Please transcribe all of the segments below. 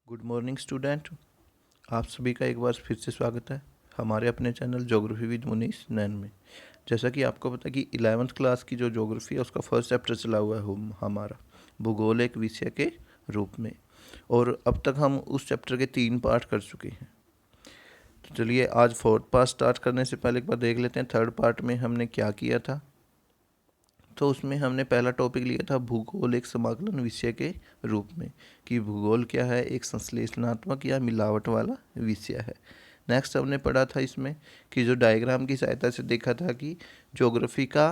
Good morning student. आप सभी का एक बार फिर से स्वागत है हमारे अपने चैनल ज्योग्राफी विद मुनीस नैन में। जैसा कि आपको पता है कि 11th क्लास की जो ज्योग्राफी है उसका फर्स्ट चैप्टर चला हुआ है हमारा भूगोल एक विषय के रूप में, और अब तक हम उस चैप्टर के 3 पार्ट कर चुके हैं। तो चलिए आज फोर्थ पार्ट स्टार्ट करने से पहले एक बार देख लेते हैं थर्ड पार्ट में हमने क्या किया था। तो उसमें हमने पहला टॉपिक लिया था भूगोल एक समाकलन विषय के रूप में, कि भूगोल क्या है, एक संश्लेषणात्मक या मिलावट वाला विषय है। नेक्स्ट हमने पढ़ा था इसमें कि जो डायग्राम की सहायता से देखा था कि ज्योग्राफी का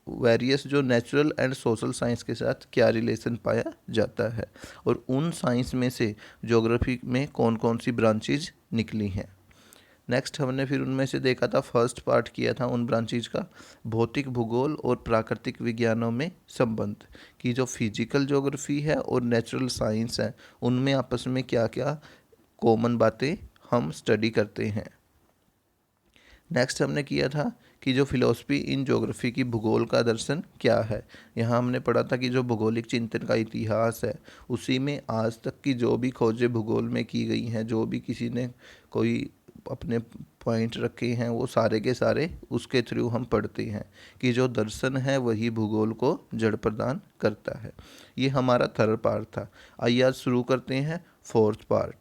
वेरियस जो नेचुरल एंड सोशल साइंस के साथ क्या रिलेशन पाया जाता है, और उन साइंस में से ज्योग्राफी में कौन कौन सी ब्रांचेज निकली हैं। नेक्स्ट हमने फिर उनमें से देखा था, फर्स्ट पार्ट किया था उन ब्रांचेज का, भौतिक भूगोल और प्राकृतिक विज्ञानों में संबंध, कि जो फिजिकल ज्योग्राफी है और नेचुरल साइंस है उनमें आपस में क्या क्या कॉमन बातें हम स्टडी करते हैं। नेक्स्ट हमने किया था कि जो फिलॉसफी इन ज्योग्राफी की भूगोल का दर्शन क्या है। यहाँ हमने पढ़ा था कि जो भूगोलिक चिंतन का इतिहास है उसी में आज तक की जो भी खोजें भूगोल में की गई हैं, जो भी किसी ने कोई अपने पॉइंट रखे हैं, वो सारे के सारे उसके थ्रू हम पढ़ते हैं कि जो दर्शन है वही भूगोल को जड़ प्रदान करता है। ये हमारा थर्ड पार्ट था। आइए आज शुरू करते हैं फोर्थ पार्ट।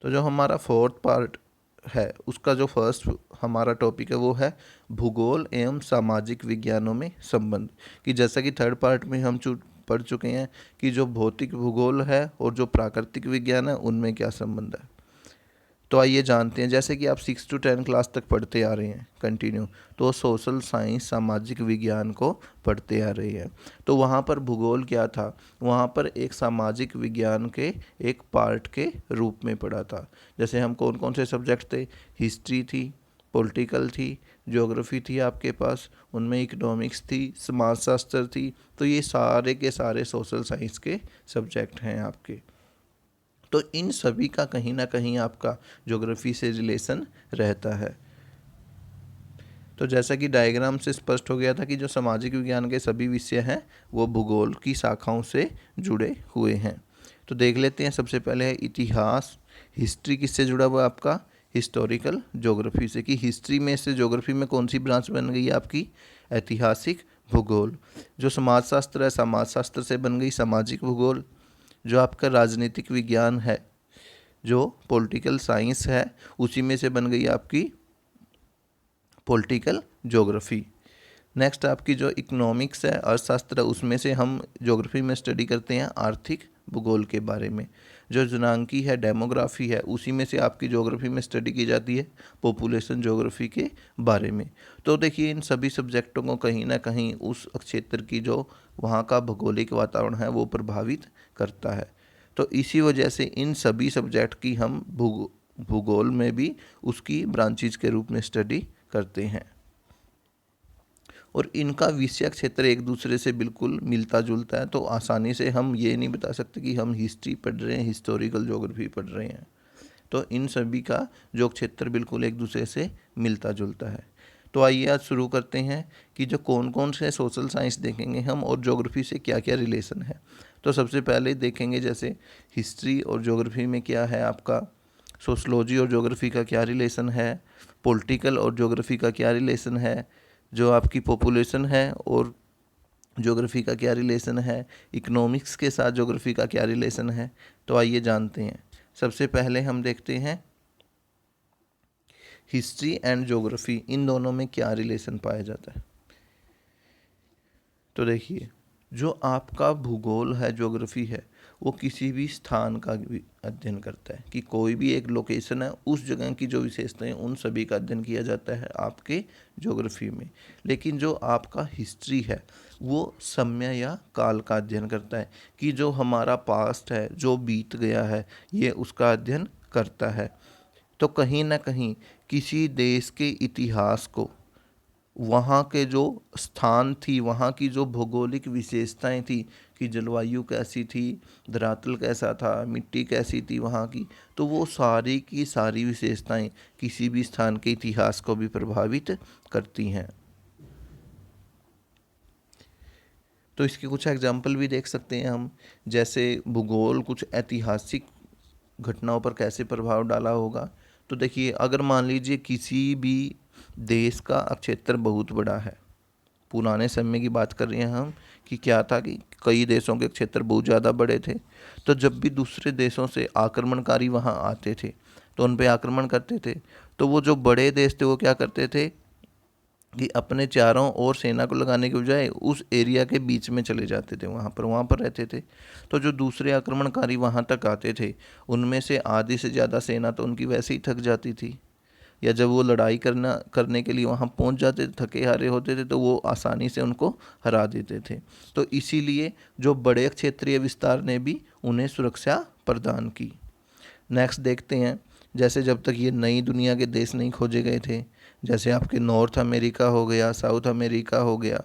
तो जो हमारा फोर्थ पार्ट है उसका जो फर्स्ट हमारा टॉपिक है वो है भूगोल एवं सामाजिक विज्ञानों में संबंध, कि जैसा कि थर्ड पार्ट में हम पढ़ चुके हैं कि जो भौतिक भूगोल है और जो प्राकृतिक विज्ञान है उनमें क्या संबंध है। तो आइए जानते हैं, जैसे कि आप 6 to 10 क्लास तक पढ़ते आ रहे हैं कंटिन्यू, तो सोशल साइंस सामाजिक विज्ञान को पढ़ते आ रहे हैं। तो वहाँ पर भूगोल क्या था, वहाँ पर एक सामाजिक विज्ञान के एक पार्ट के रूप में पढ़ा था। जैसे हम कौन कौन से सब्जेक्ट थे, हिस्ट्री थी, पॉलिटिकल थी, ज्योग्राफी थी आपके पास, उनमें इकोनॉमिक्स थी, समाजशास्त्र थी। तो ये सारे के सारे सोशल साइंस के सब्जेक्ट हैं आपके। तो इन सभी का कहीं ना कहीं आपका ज्योग्राफी से रिलेशन रहता है। तो जैसा कि डायग्राम से स्पष्ट हो गया था कि जो सामाजिक विज्ञान के सभी विषय हैं वो भूगोल की शाखाओं से जुड़े हुए हैं। तो देख लेते हैं, सबसे पहले है इतिहास। हिस्ट्री किससे जुड़ा हुआ है आपका, हिस्टोरिकल ज्योग्राफी से, कि हिस्ट्री में से ज्योग्राफी में कौन सी ब्रांच बन गई है आपकी, ऐतिहासिक भूगोल। जो समाजशास्त्र है, समाजशास्त्र से बन गई सामाजिक भूगोल। जो आपका राजनीतिक विज्ञान है, जो पॉलिटिकल साइंस है, उसी में से बन गई आपकी पॉलिटिकल ज्योग्राफी। नेक्स्ट आपकी जो इकोनॉमिक्स है, अर्थशास्त्र, उसमें से हम ज्योग्राफी में स्टडी करते हैं आर्थिक भूगोल के बारे में। जो जनांकी है, डेमोग्राफी है, उसी में से आपकी ज्योग्राफी में स्टडी की जाती है पॉपुलेशन ज्योग्राफी के बारे में। तो देखिए इन सभी सब्जेक्टों को कहीं ना कहीं उस क्षेत्र की जो वहाँ का भौगोलिक वातावरण है वो प्रभावित करता है। तो इसी वजह से इन सभी सब्जेक्ट की हम भूगोल में भी उसकी ब्रांचेज के रूप में स्टडी करते हैं, और इनका विषय क्षेत्र एक दूसरे से बिल्कुल मिलता जुलता है। तो आसानी से हम ये नहीं बता सकते कि हम हिस्ट्री पढ़ रहे हैं, हिस्टोरिकल ज्योग्राफी पढ़ रहे हैं। तो इन सभी का जो क्षेत्र बिल्कुल एक दूसरे से मिलता जुलता है। तो आइए आज शुरू करते हैं कि जो कौन कौन से सोशल साइंस देखेंगे हम और ज्योग्राफी से क्या क्या रिलेशन है। तो सबसे पहले देखेंगे जैसे हिस्ट्री और ज्योग्राफी में क्या है आपका, सोशलॉजी और ज्योग्राफी का क्या रिलेशन है, पॉलिटिकल और ज्योग्राफी का क्या रिलेशन है, जो आपकी पॉपुलेशन है और ज्योग्राफी का क्या रिलेशन है, इकोनॉमिक्स के साथ ज्योग्राफी का क्या रिलेशन है। तो आइए जानते हैं। सबसे पहले हम देखते हैं हिस्ट्री एंड ज्योग्राफी, इन दोनों में क्या रिलेशन पाया जाता है। तो देखिए, जो आपका भूगोल है, ज्योग्राफी है, वो किसी भी स्थान का भी अध्ययन करता है, कि कोई भी एक लोकेशन है उस जगह की जो विशेषताएं उन सभी का अध्ययन किया जाता है आपके ज्योग्राफी में। लेकिन जो आपका हिस्ट्री है वो समय या काल का अध्ययन करता है, कि जो हमारा पास्ट है, जो बीत गया है, ये उसका अध्ययन करता है। तो कहीं ना कहीं किसी देश के इतिहास को, वहाँ के जो स्थान थी, वहाँ की जो भौगोलिक विशेषताएं थी, कि जलवायु कैसी थी, धरातल कैसा था, मिट्टी कैसी थी वहाँ की, तो वो सारी की सारी विशेषताएं किसी भी स्थान के इतिहास को भी प्रभावित करती हैं। तो इसके कुछ एग्जाम्पल भी देख सकते हैं हम, जैसे भूगोल कुछ ऐतिहासिक घटनाओं पर कैसे प्रभाव डाला होगा। तो देखिए, अगर मान लीजिए किसी भी देश का क्षेत्र बहुत बड़ा है, पुराने समय की बात कर रहे हैं हम, कि क्या था कि कई देशों के क्षेत्र बहुत ज़्यादा बड़े थे, तो जब भी दूसरे देशों से आक्रमणकारी वहाँ आते थे तो उन पे आक्रमण करते थे, तो वो जो बड़े देश थे वो क्या करते थे कि अपने चारों ओर सेना को लगाने के बजाय उस एरिया के बीच में चले जाते थे, वहाँ पर रहते थे। तो जो दूसरे आक्रमणकारी वहाँ तक आते थे, उनमें से आधी से ज़्यादा सेना तो उनकी वैसे ही थक जाती थी, या जब वो लड़ाई करने के लिए वहाँ पहुँच जाते थे, थके हारे होते थे, तो वो आसानी से उनको हरा देते थे। तो इसीलिए जो बड़े क्षेत्रीय विस्तार ने भी उन्हें सुरक्षा प्रदान की। नेक्स्ट देखते हैं, जैसे जब तक ये नई दुनिया के देश नहीं खोजे गए थे, जैसे आपके नॉर्थ अमेरिका हो गया, साउथ अमेरिका हो गया,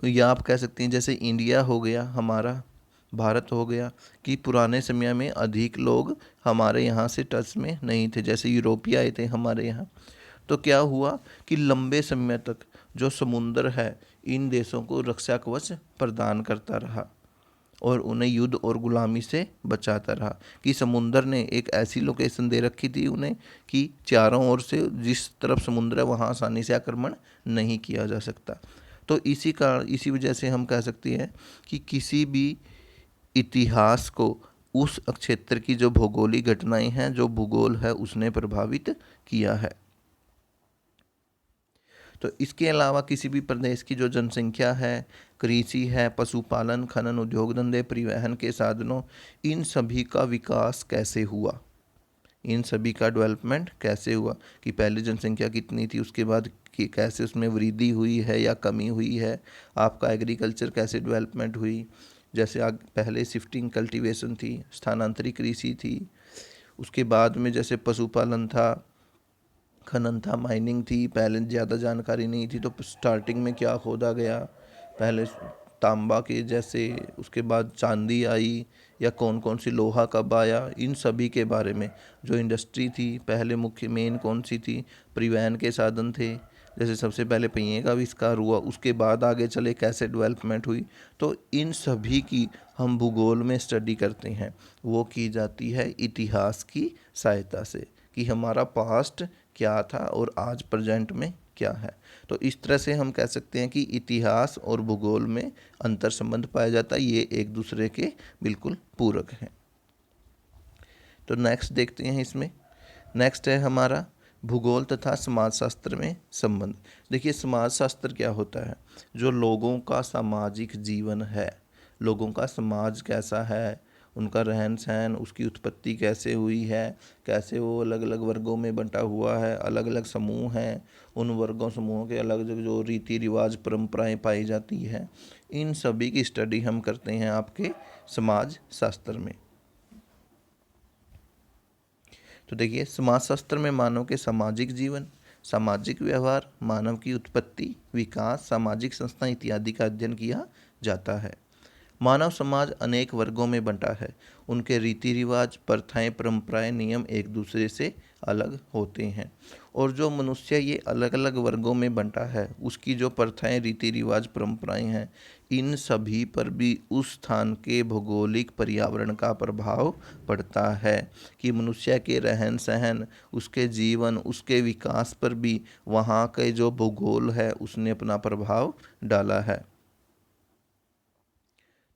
या आप कह सकते हैं जैसे इंडिया हो गया, हमारा भारत हो गया, कि पुराने समय में अधिक लोग हमारे यहाँ से टच में नहीं थे, जैसे यूरोपीय आए थे हमारे यहाँ। तो क्या हुआ कि लंबे समय तक जो समुद्र है इन देशों को रक्षा कवच प्रदान करता रहा और उन्हें युद्ध और गुलामी से बचाता रहा, कि समुंदर ने एक ऐसी लोकेशन दे रखी थी उन्हें कि चारों ओर से जिस तरफ समुद्र है वहाँ आसानी से आक्रमण नहीं किया जा सकता। तो इसी वजह से हम कह सकते हैं कि किसी भी इतिहास को उस क्षेत्र की जो भौगोलिक घटनाएं हैं, जो भूगोल है, उसने प्रभावित किया है। तो इसके अलावा किसी भी प्रदेश की जो जनसंख्या है, कृषि है, पशुपालन, खनन, उद्योग धंधे, परिवहन के साधनों, इन सभी का विकास कैसे हुआ, इन सभी का डेवलपमेंट कैसे हुआ, कि पहले जनसंख्या कितनी थी, उसके बाद कि कैसे उसमें वृद्धि हुई है या कमी हुई है, आपका एग्रीकल्चर कैसे डेवलपमेंट हुई, जैसे पहले शिफ्टिंग कल्टीवेशन थी, स्थानांतरित कृषि थी, उसके बाद में जैसे पशुपालन था, खनन था, माइनिंग थी, पहले ज़्यादा जानकारी नहीं थी तो स्टार्टिंग में क्या खोदा गया, पहले तांबा के जैसे, उसके बाद चांदी आई, या कौन कौन सी लोहा कब आया, इन सभी के बारे में। जो इंडस्ट्री थी पहले मुख्य मेन कौन सी थी, परिवहन के साधन थे, जैसे सबसे पहले पहिए का आविष्कार हुआ, उसके बाद आगे चले कैसे डेवलपमेंट हुई। तो इन सभी की हम भूगोल में स्टडी करते हैं, वो की जाती है इतिहास की सहायता से, कि हमारा पास्ट क्या था और आज प्रेजेंट में क्या है। तो इस तरह से हम कह सकते हैं कि इतिहास और भूगोल में अंतर संबंध पाया जाता है, ये एक दूसरे के बिल्कुल पूरक हैं। तो नेक्स्ट देखते हैं इसमें, नेक्स्ट है हमारा भूगोल तथा समाजशास्त्र में संबंध। देखिए, समाजशास्त्र क्या होता है, जो लोगों का सामाजिक जीवन है, लोगों का समाज कैसा है, उनका रहन सहन, उसकी उत्पत्ति कैसे हुई है, कैसे वो अलग अलग वर्गों में बंटा हुआ है, अलग अलग समूह हैं, उन वर्गों समूहों के अलग अलग जो रीति रिवाज परंपराएं पाई जाती है, इन सभी की स्टडी हम करते हैं आपके समाज शास्त्र में। तो देखिए, समाजशास्त्र में मानव के सामाजिक जीवन, सामाजिक व्यवहार, मानव की उत्पत्ति, विकास, सामाजिक संस्था इत्यादि का अध्ययन किया जाता है। मानव समाज अनेक वर्गों में बंटा है, उनके रीति रिवाज, प्रथाएं, परंपराएं, नियम एक दूसरे से अलग होते हैं, और जो मनुष्य ये अलग अलग वर्गों में बंटा है, उसकी जो प्रथाएं, रीति रिवाज, परंपराएं हैं, इन सभी पर भी उस स्थान के भौगोलिक पर्यावरण का प्रभाव पड़ता है, कि मनुष्य के रहन सहन, उसके जीवन, उसके विकास पर भी वहाँ के जो भूगोल है उसने अपना प्रभाव डाला है।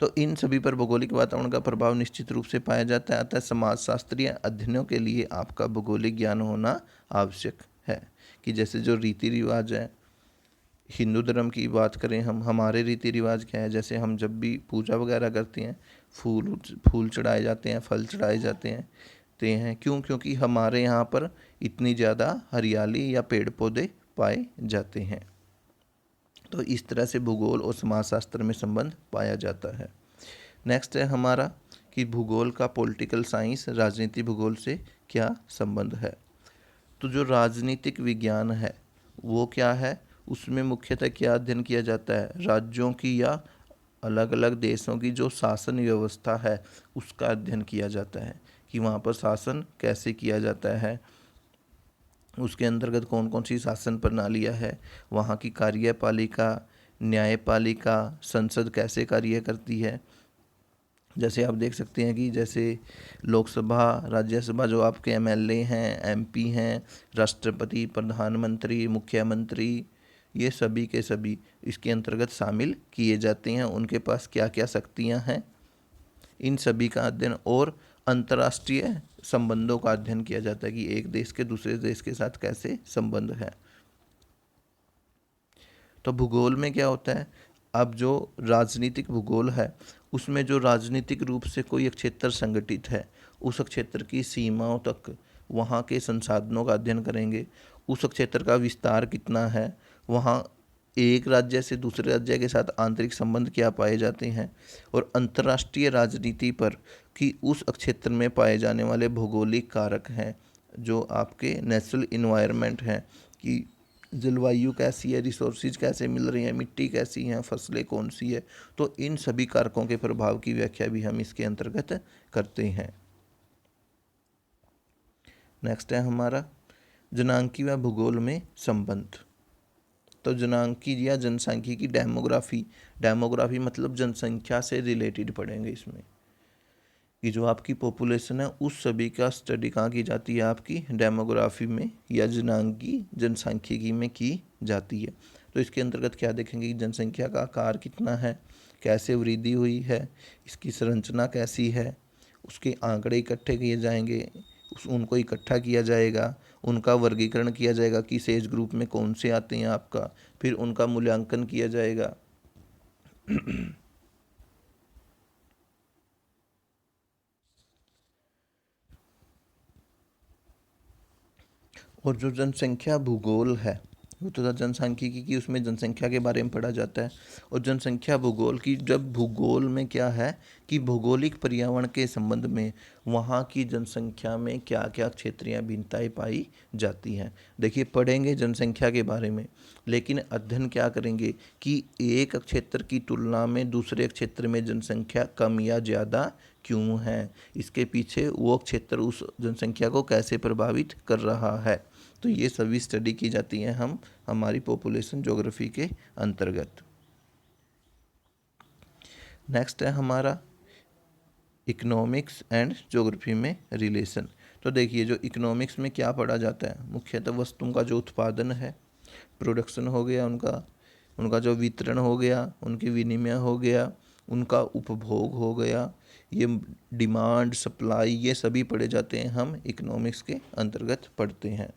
तो इन सभी पर भौगोलिक वातावरण का प्रभाव निश्चित रूप से पाया जाता है, अतः समाजशास्त्रीय अध्ययनों के लिए आपका भौगोलिक ज्ञान होना आवश्यक है। कि जैसे जो रीति रिवाज है, हिंदू धर्म की बात करें हम, हमारे रीति रिवाज क्या है, जैसे हम जब भी पूजा वगैरह करते हैं, फूल चढ़ाए जाते हैं, फल चढ़ाए जाते हैं, क्यों, क्योंकि हमारे यहाँ पर इतनी ज़्यादा हरियाली या पेड़ पौधे पाए जाते हैं। तो इस तरह से भूगोल और समाजशास्त्र में संबंध पाया जाता है। नेक्स्ट है हमारा कि भूगोल का पॉलिटिकल साइंस, राजनीति भूगोल से क्या संबंध है। तो जो राजनीतिक विज्ञान है वो क्या है, उसमें मुख्यतः क्या अध्ययन किया जाता है, राज्यों की या अलग अलग देशों की जो शासन व्यवस्था है उसका अध्ययन किया जाता है, कि वहाँ पर शासन कैसे किया जाता है, उसके अंतर्गत कौन कौन सी शासन प्रणालियाँ है, वहाँ की कार्यपालिका, न्यायपालिका संसद कैसे कार्य करती है। जैसे आप देख सकते हैं कि जैसे लोकसभा, राज्यसभा जो आपके एमएलए हैं, एमपी हैं, राष्ट्रपति, प्रधानमंत्री, मुख्यमंत्री, ये सभी के सभी इसके अंतर्गत शामिल किए जाते हैं। उनके पास क्या क्या शक्तियां हैं, इन सभी का अध्ययन, और अंतर्राष्ट्रीय संबंधों का अध्ययन किया जाता है कि एक देश के दूसरे देश के साथ कैसे संबंध है। तो भूगोल में क्या होता है, अब जो राजनीतिक भूगोल है उसमें जो राजनीतिक रूप से कोई एक क्षेत्र संगठित है, उस क्षेत्र की सीमाओं तक वहाँ के संसाधनों का अध्ययन करेंगे, उस क्षेत्र का विस्तार कितना है, वहाँ एक राज्य से दूसरे राज्य के साथ आंतरिक संबंध क्या पाए जाते हैं, और अंतर्राष्ट्रीय राजनीति पर कि उस क्षेत्र में पाए जाने वाले भौगोलिक कारक हैं, जो आपके नेचुरल इन्वायरमेंट हैं कि जलवायु कैसी है, रिसोर्सेज कैसे मिल रही हैं, मिट्टी कैसी हैं, फसलें कौन सी है। तो इन सभी कारकों के प्रभाव की व्याख्या भी हम इसके अंतर्गत करते हैं। नेक्स्ट है हमारा जनांकी व भूगोल में संबंध। तो जनांकी या जनसांख्यिकी डेमोग्राफी, डेमोग्राफी मतलब जनसंख्या से रिलेटेड पढ़ेंगे इसमें कि जो आपकी पॉपुलेशन है उस सभी का स्टडी कहाँ की जाती है, आपकी डेमोग्राफी में या जनांकी जनसांख्यिकी में की जाती है। तो इसके अंतर्गत क्या देखेंगे कि जनसंख्या का आकार कितना है, कैसे वृद्धि हुई है, इसकी संरचना कैसी है, उसके आंकड़े इकट्ठे किए जाएंगे, उनको इकट्ठा किया जाएगा, उनका वर्गीकरण किया जाएगा, किस एज ग्रुप में कौन से आते हैं आपका, फिर उनका मूल्यांकन किया जाएगा। और जो जनसंख्या भूगोल है वो तो जनसांख्यिकी की, उसमें जनसंख्या के बारे में पढ़ा जाता है। और जनसंख्या भूगोल की, जब भूगोल में क्या है कि भौगोलिक पर्यावरण के संबंध में वहाँ की जनसंख्या में क्या क्या क्षेत्रीय भिन्नताएं पाई जाती हैं। देखिए पढ़ेंगे जनसंख्या के बारे में, लेकिन अध्ययन क्या करेंगे कि एक क्षेत्र की तुलना में दूसरे क्षेत्र में जनसंख्या कम या ज़्यादा क्यों है, इसके पीछे वो क्षेत्र उस जनसंख्या को कैसे प्रभावित कर रहा है। तो ये सभी स्टडी की जाती हैं हमारी पॉपुलेशन ज्योग्राफी के अंतर्गत। नेक्स्ट है हमारा इकोनॉमिक्स एंड ज्योग्राफी में रिलेशन। तो देखिए जो इकोनॉमिक्स में क्या पढ़ा जाता है, मुख्यतः वस्तुओं का जो उत्पादन है, प्रोडक्शन हो गया, उनका जो वितरण हो गया, उनकी विनिमय हो गया, उनका उपभोग हो गया, ये डिमांड सप्लाई, ये सभी पढ़े जाते हैं, हम इकोनॉमिक्स के अंतर्गत पढ़ते हैं।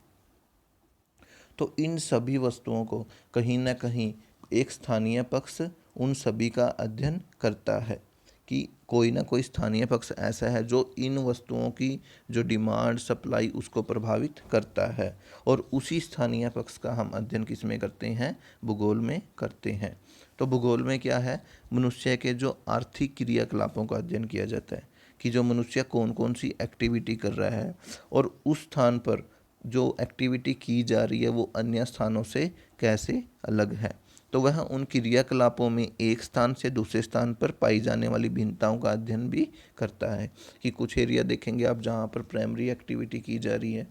तो इन सभी वस्तुओं को कहीं ना कहीं एक स्थानीय पक्ष उन सभी का अध्ययन करता है कि कोई ना कोई स्थानीय पक्ष ऐसा है जो इन वस्तुओं की जो डिमांड सप्लाई उसको प्रभावित करता है, और उसी स्थानीय पक्ष का हम अध्ययन किस में करते हैं, भूगोल में करते हैं। तो भूगोल में क्या है, मनुष्य के जो आर्थिक क्रियाकलापों का अध्ययन किया जाता है कि जो मनुष्य कौन कौन सी एक्टिविटी कर रहा है, और उस स्थान पर जो एक्टिविटी की जा रही है वो अन्य स्थानों से कैसे अलग है। तो वह उन क्रियाकलापों में एक स्थान से दूसरे स्थान पर पाई जाने वाली भिन्नताओं का अध्ययन भी करता है कि कुछ एरिया देखेंगे आप जहाँ पर प्राइमरी एक्टिविटी की जा रही है,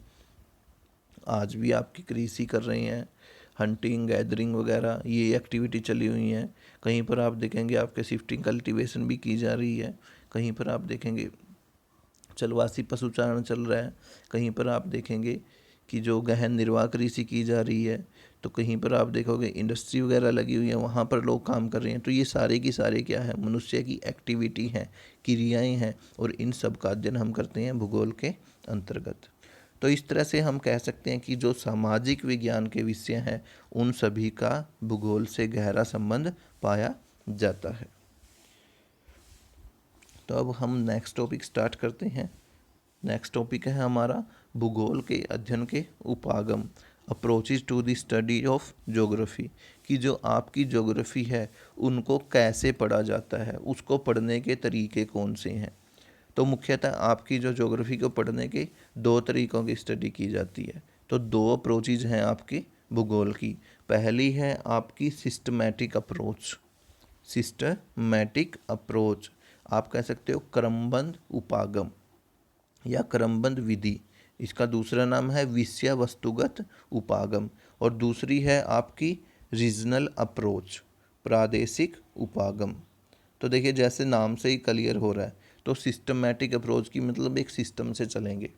आज भी आपकी कृषि कर रहे हैं, हंटिंग गैदरिंग वगैरह ये एक्टिविटी चली हुई हैं। कहीं पर आप देखेंगे आपके शिफ्टिंग कल्टीवेशन भी की जा रही है, कहीं पर आप देखेंगे चलवासी पशुचारण चल रहा है, कहीं पर आप देखेंगे कि जो गहन निर्वाह कृषि की जा रही है, तो कहीं पर आप देखोगे इंडस्ट्री वगैरह लगी हुई है, वहाँ पर लोग काम कर रहे हैं। तो ये सारे की सारे क्या है, मनुष्य की एक्टिविटी हैं, क्रियाएं हैं, और इन सब का अध्ययन हम करते हैं भूगोल के अंतर्गत। तो इस तरह से हम कह सकते हैं कि जो सामाजिक विज्ञान के विषय हैं उन सभी का भूगोल से गहरा संबंध पाया जाता है। तो अब हम नेक्स्ट टॉपिक स्टार्ट करते हैं। नेक्स्ट टॉपिक है हमारा भूगोल के अध्ययन के उपागम, approaches to the study of geography, कि जो आपकी ज्योग्राफी है उनको कैसे पढ़ा जाता है, उसको पढ़ने के तरीके कौन से हैं। तो मुख्यतः आपकी जो ज्योग्राफी को पढ़ने के दो तरीकों की स्टडी की जाती है। तो दो अप्रोचेज हैं आपकी भूगोल की। पहली है आपकी सिस्टमैटिक अप्रोच, सिस्टमैटिक अप्रोच आप कह सकते हो क्रमबद्ध उपागम या क्रमबद्ध विधि। इसका दूसरा नाम है विषय वस्तुगत उपागम, और दूसरी है आपकी रीजनल अप्रोच। प्रादेशिक उपागम। तो देखिए जैसे नाम से ही क्लियर हो रहा है, तो सिस्टमैटिक अप्रोच की मतलब एक सिस्टम से चलेंगे।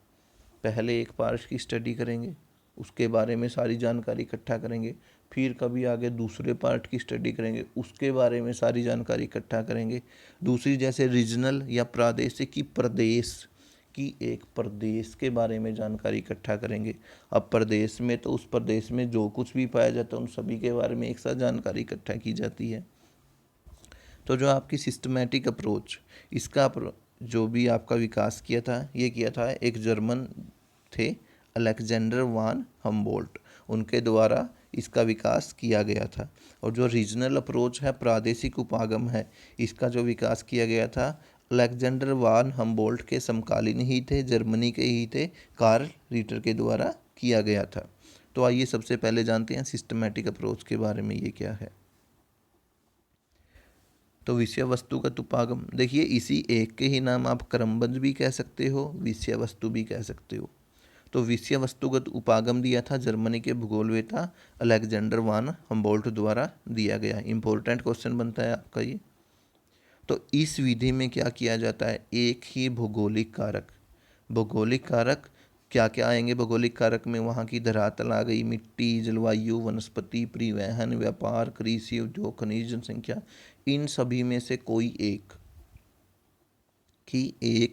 पहले एक पार्ट की स्टडी करेंगे, उसके बारे में सारी जानकारी इकट्ठा करेंगे, फिर कभी आगे दूसरे पार्ट की स्टडी करेंगे, उसके बारे में सारी जानकारी इकट्ठा करेंगे। दूसरी जैसे रीजनल या प्रादेशिक की प्रदेश की एक प्रदेश के बारे में जानकारी इकट्ठा करेंगे। अब प्रदेश में तो उस प्रदेश में जो कुछ भी पाया जाता है उन सभी के बारे में एक साथ जानकारी इकट्ठा की जाती है। तो जो आपकी सिस्टमैटिक अप्रोच, इसका जो भी आपका विकास किया था, ये किया था एक जर्मन थे, अलेक्जेंडर वान हम्बोल्ट, उनके द्वारा इसका विकास किया गया था। और जो रीजनल अप्रोच है, प्रादेशिक उपागम है, इसका जो विकास किया गया था अलेक्जेंडर वान हम्बोल्ट के समकालीन ही थे, जर्मनी के ही थे, कार्ल रिटर के द्वारा किया गया था। तो आइए सबसे पहले जानते हैं सिस्टमैटिक अप्रोच के बारे में, ये क्या है। तो विषय वस्तुगत उपागम, देखिए इसी एक के ही नाम आप क्रमबद्ध भी कह सकते हो, विषय वस्तु भी कह सकते हो। तो विषय वस्तुगत उपागम दिया था जर्मनी के भूगोलवेत्ता अलेक्जेंडर वान हम्बोल्ट द्वारा दिया गया। इंपॉर्टेंट क्वेश्चन बनता है आपका ये। तो इस विधि में क्या किया जाता है, एक ही भौगोलिक कारक, भौगोलिक कारक क्या क्या आएंगे भौगोलिक कारक में, वहाँ की धरातल आ गई, मिट्टी, जलवायु, वनस्पति, परिवहन, व्यापार, कृषि, उद्योग, खनिज, जनसंख्या, इन सभी में से कोई एक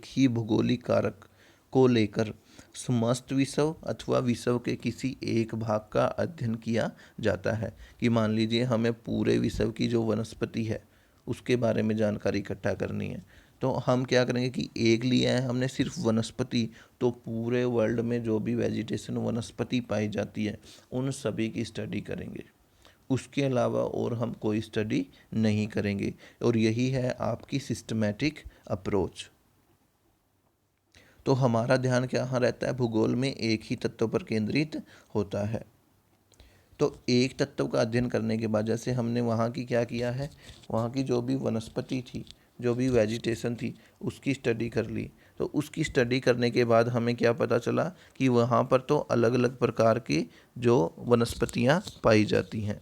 ही भौगोलिक कारक को लेकर समस्त विषय अथवा विषय के किसी एक भाग का अध्ययन किया जाता है। कि मान लीजिए हमें पूरे विषय की जो वनस्पति है उसके बारे में जानकारी इकट्ठा करनी है, तो हम क्या करेंगे कि एक लिया है हमने सिर्फ वनस्पति, तो पूरे वर्ल्ड में जो भी वेजिटेशन वनस्पति पाई जाती है उन सभी की स्टडी करेंगे, उसके अलावा और हम कोई स्टडी नहीं करेंगे। और यही है आपकी सिस्टमैटिक अप्रोच। तो हमारा ध्यान क्या यहाँ रहता है, भूगोल में एक ही तत्व पर केंद्रित होता है। तो एक तत्व का अध्ययन करने के बाद जैसे हमने वहाँ की क्या किया है, वहाँ की जो भी वनस्पति थी, जो भी वेजिटेशन थी, उसकी स्टडी कर ली। तो उसकी स्टडी करने के बाद हमें क्या पता चला कि वहाँ पर तो अलग अलग प्रकार की जो वनस्पतियाँ पाई जाती हैं।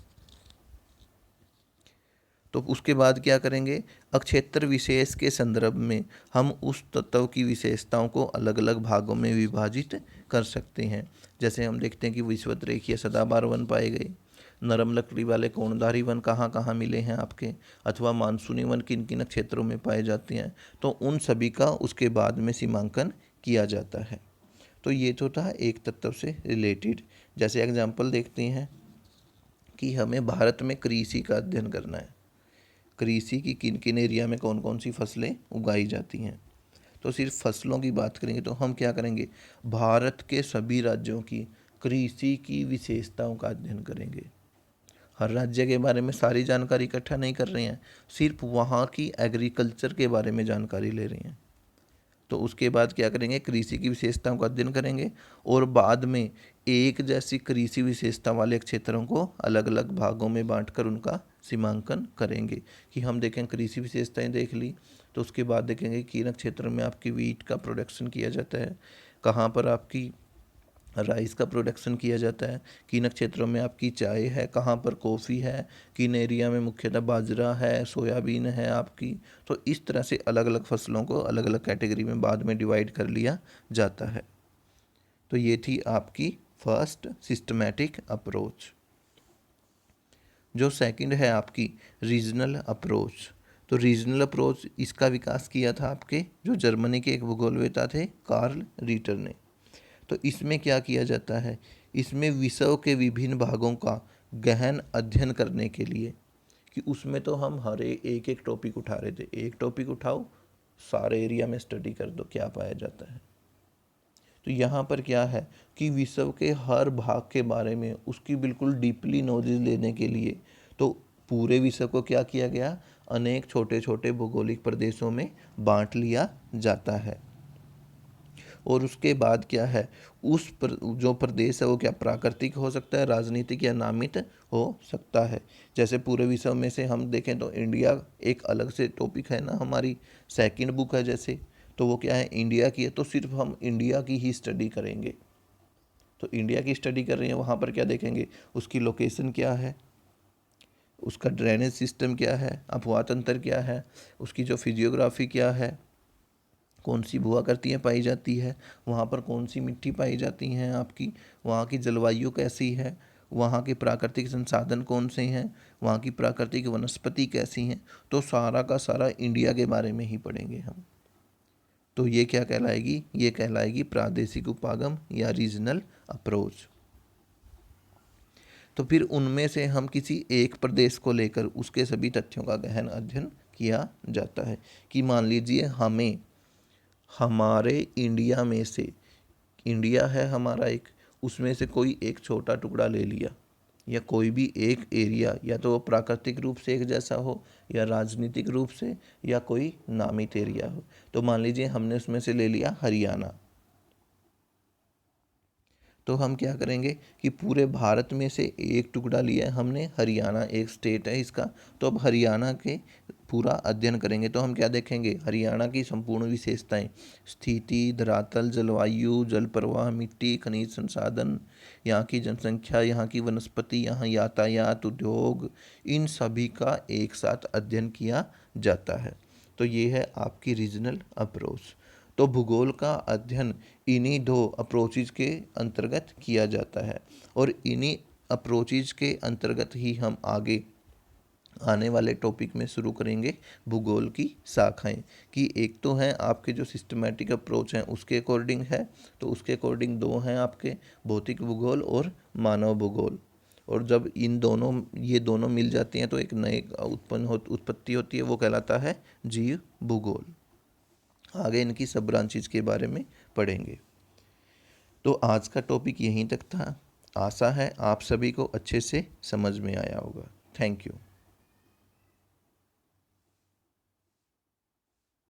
तो उसके बाद क्या करेंगे, अक्षेत्र विशेष के संदर्भ में हम उस तत्व की विशेषताओं को अलग अलग भागों में विभाजित कर सकते हैं। जैसे हम देखते हैं कि विषुवत रेखीय सदाबहार वन पाए गए, नरम लकड़ी वाले कोणधारी वन कहाँ कहाँ मिले हैं आपके, अथवा मानसूनी वन किन किन क्षेत्रों में पाए जाते हैं, तो उन सभी का उसके बाद में सीमांकन किया जाता है। तो ये तो था एक तत्व से रिलेटेड। जैसे एग्जाम्पल देखते हैं कि हमें भारत में कृषि का अध्ययन करना है, कृषि की किन किन एरिया में कौन कौन सी फसलें उगाई जाती हैं। तो सिर्फ फसलों की बात करेंगे तो हम क्या करेंगे, भारत के सभी राज्यों की कृषि की विशेषताओं का अध्ययन करेंगे। हर राज्य के बारे में सारी जानकारी इकट्ठा नहीं कर रहे हैं, सिर्फ वहाँ की एग्रीकल्चर के बारे में जानकारी ले रहे हैं। तो उसके बाद क्या करेंगे, कृषि की विशेषताओं का अध्ययन करेंगे और बाद में एक जैसी कृषि विशेषता वाले क्षेत्रों को अलग अलग भागों में बांटकर उनका सीमांकन करेंगे। कि हम देखें कृषि विशेषताएं देख ली, तो उसके बाद देखेंगे कि किन क्षेत्रों में आपकी वीट का प्रोडक्शन किया जाता है, कहाँ पर आपकी राइस का प्रोडक्शन किया जाता है, किन क्षेत्रों में आपकी चाय है, कहाँ पर कॉफ़ी है, किन एरिया में मुख्यतः बाजरा है, सोयाबीन है आपकी। तो इस तरह से अलग अलग फसलों को अलग अलग कैटेगरी में बाद में डिवाइड कर लिया जाता है। तो ये थी आपकी फर्स्ट सिस्टमैटिक अप्रोच। जो सेकंड है आपकी रीजनल अप्रोच। तो रीजनल अप्रोच इसका विकास किया था आपके जो जर्मनी के एक भूगोलवेत्ता थे, कार्ल रीटर ने। तो इसमें क्या किया जाता है, इसमें विषयों के विभिन्न भागों का गहन अध्ययन करने के लिए, कि उसमें तो हम हर एक एक टॉपिक उठा रहे थे, एक टॉपिक उठाओ सारे एरिया में स्टडी कर दो क्या पाया जाता है। तो यहाँ पर क्या है कि विषय के हर भाग के बारे में उसकी बिल्कुल डीपली नॉलेज लेने के लिए तो पूरे विषय को क्या किया गया, अनेक छोटे छोटे भौगोलिक प्रदेशों में बांट लिया जाता है। और उसके बाद क्या है, जो प्रदेश है वो क्या प्राकृतिक हो सकता है, राजनीतिक या नामित हो सकता है। जैसे पूरे विषय में से हम देखें तो इंडिया एक अलग से टॉपिक है ना, हमारी सेकंड बुक है जैसे, तो वो क्या है इंडिया की है, तो सिर्फ हम इंडिया की ही स्टडी करेंगे। तो इंडिया की स्टडी कर रहे हैं, वहाँ पर क्या देखेंगे, उसकी लोकेशन क्या है, उसका ड्रेनेज सिस्टम क्या है, अफवाह तंत्र क्या है, उसकी जो फिजियोग्राफी क्या है, कौन सी भूआ करतियाँ पाई जाती है, वहाँ पर कौन सी मिट्टी पाई जाती हैं आपकी, वहाँ की जलवायु कैसी है, वहाँ के प्राकृतिक संसाधन कौन से हैं, वहाँ की प्राकृतिक वनस्पति कैसी हैं। तो सारा का सारा इंडिया के बारे में ही पढ़ेंगे हम। तो ये क्या कहलाएगी, ये कहलाएगी प्रादेशिक उपागम या रीजनल अप्रोच। तो फिर उनमें से हम किसी एक प्रदेश को लेकर उसके सभी तथ्यों का गहन अध्ययन किया जाता है कि मान लीजिए हमें हमारे इंडिया में से, इंडिया है हमारा एक, उसमें से कोई एक छोटा टुकड़ा ले लिया, या कोई भी एक एरिया, या तो वो प्राकृतिक रूप से एक जैसा हो या राजनीतिक रूप से या कोई नामित एरिया हो। तो मान लीजिए हमने उसमें से ले लिया हरियाणा। तो हम क्या करेंगे कि पूरे भारत में से एक टुकड़ा लिया है हमने, हरियाणा एक स्टेट है इसका। तो अब हरियाणा के पूरा अध्ययन करेंगे। तो हम क्या देखेंगे, हरियाणा की संपूर्ण विशेषताएं, स्थिति, धरातल, जलवायु, जल प्रवाह, मिट्टी, खनिज संसाधन, यहाँ की जनसंख्या, यहाँ की वनस्पति, यहाँ यातायात, उद्योग, इन सभी का एक साथ अध्ययन किया जाता है। तो ये है आपकी रीजनल अप्रोच। तो भूगोल का अध्ययन इन्हीं दो अप्रोचेज के अंतर्गत किया जाता है, और इन्हीं अप्रोचेज के अंतर्गत ही हम आगे आने वाले टॉपिक में शुरू करेंगे भूगोल की शाखाएं। कि एक तो हैं आपके जो सिस्टमैटिक अप्रोच हैं उसके अकॉर्डिंग है, तो उसके अकॉर्डिंग दो हैं आपके, भौतिक भूगोल और मानव भूगोल। और जब ये दोनों मिल जाती हैं तो एक नए उत्पत्ति होती है, वो कहलाता है जीव भूगोल। आगे इनकी सब ब्रांचेज के बारे में पढ़ेंगे। तो आज का टॉपिक यहीं तक था। आशा है आप सभी को अच्छे से समझ में आया होगा। Thank you.